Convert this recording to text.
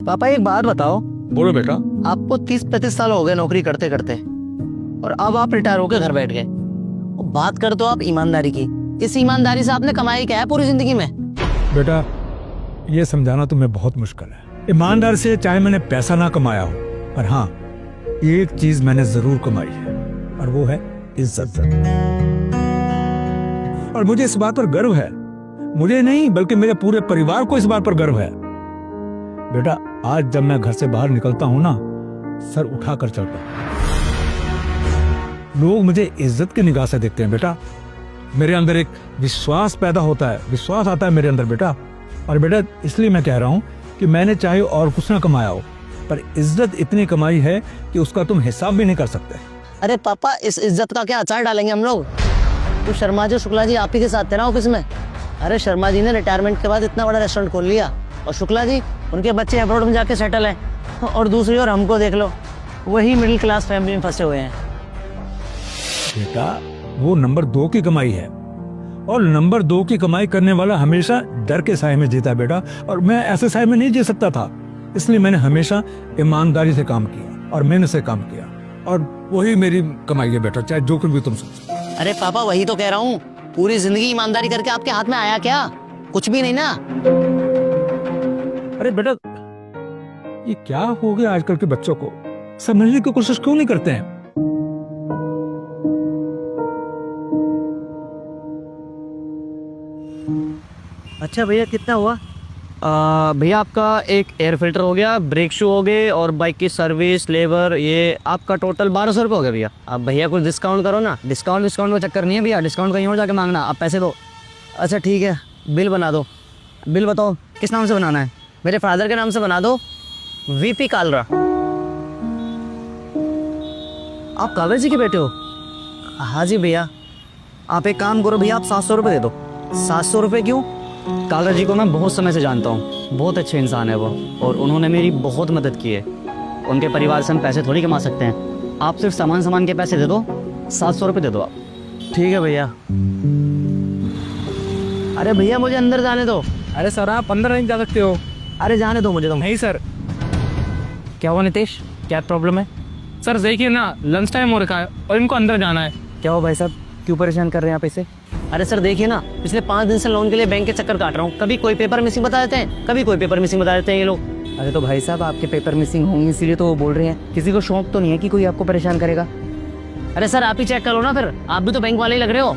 पापा एक बात बताओ, बोलो बेटा। आपको 30-35 साल हो गए नौकरी करते करते और अब आप रिटायर होकर घर बैठ गए। बात कर तो आप ईमानदारी की, इस ईमानदारी से आपने कमाई क्या है पूरी जिंदगी में? बेटा ये समझाना तुम्हें बहुत मुश्किल है। ईमानदार से चाहे मैंने पैसा ना कमाया हो, पर हाँ एक चीज मैंने जरूर कमाई है और वो है इज्जत। और मुझे इस बात पर गर्व है, मुझे नहीं बल्कि मेरे पूरे परिवार को इस बात पर गर्व है। बेटा आज जब मैं घर से बाहर निकलता हूं ना, सर उठाकर चलता हूं। लोग मुझे इज्जत की निगाह से देखते हैं बेटा। मेरे अंदर एक विश्वास पैदा होता है, विश्वास आता है मेरे अंदर बेटा। और बेटा इसलिए मैं कह रहा हूं कि मैंने चाहे और कुछ ना कमाया हो, पर इज्जत इतनी कमाई है कि उसका तुम हिसाब भी नहीं कर सकते। अरे पापा इस इज्जत का क्या अचार डालेंगे हम लोग? तो शर्मा जी शुक्ला जी आप ही के साथ थे ना ऑफिस में। अरे शर्मा जी ने रिटायरमेंट के बाद इतना बड़ा रेस्टोरेंट खोल लिया और शुक्ला जी उनके बच्चे अब्रॉड में जाके सेटल हैं। और दूसरी ओर हमको देख लो, वही मिडिल क्लास फैमिली में फंसे हुए हैं। बेटा वो नंबर 2 की कमाई है और नंबर 2 की कमाई करने वाला हमेशा डर के साए में जीता है बेटा। और मैं ऐसे साए में नहीं जी सकता था, इसलिए मैंने हमेशा ईमानदारी से काम किया और मेहनत से काम किया और वही मेरी कमाई है बेटा, चाहे जो कुछ भी तुम सोचो। अरे पापा वही तो कह रहा हूँ, पूरी जिंदगी ईमानदारी करके आपके हाथ में आया क्या? कुछ भी नहीं ना। अरे बेटा ये क्या हो गया आजकल के बच्चों को, समझने की कोशिश क्यों नहीं करते हैं? अच्छा भैया कितना हुआ? भैया आपका एक एयर फिल्टर हो गया, ब्रेक शू हो गए और बाइक की सर्विस लेबर, ये आपका टोटल 1200 रुपये हो गया भैया। अब भैया कुछ डिस्काउंट करो ना। डिस्काउंट का चक्कर नहीं है भैया, डिस्काउंट कहीं और जाके मांगना, आप पैसे दो। अच्छा ठीक है, बिल बना दो। बिल बताओ किस नाम से बनाना है? मेरे फादर के नाम से बना दो, वीपी कालरा। आप कालरा जी के बेटे हो? हाँ जी भैया। आप एक काम करो भैया, आप 700 रुपये दे दो। 700 रुपये क्यों? कालरा जी को मैं बहुत समय से जानता हूँ, बहुत अच्छे इंसान है वो और उन्होंने मेरी बहुत मदद की है। उनके परिवार से हम पैसे थोड़ी कमा सकते हैं। आप सिर्फ सामान के पैसे दे दो, 700 रुपये दे दो आप। ठीक है भैया। अरे भैया मुझे अंदर जाने दो। अरे सर आप अंदर नहीं जा सकते हो। अरे जाने दो मुझे तुम। नहीं सर। क्या हुआ नितेश, क्या प्रॉब्लम है? सर देखिए ना, लंच टाइम हो रखा है और इनको अंदर जाना है। क्या हुआ भाई साहब, क्यों परेशान कर रहे हैं आप इसे? अरे सर देखिए ना, पिछले 5 दिन से लोन के लिए बैंक के चक्कर काट रहा हूँ। कभी कोई पेपर मिसिंग बता देते हैं, कभी कोई पेपर मिसिंग बता देते हैं ये लोग। अरे तो भाई साहब आपके पेपर मिसिंग होंगे इसीलिए तो वो बोल रहे हैं। किसी को शौक तो नहीं है कि कोई आपको परेशान करेगा। अरे सर आप ही चेक करो ना, फिर आप भी तो बैंक वाले ही लग रहे हो।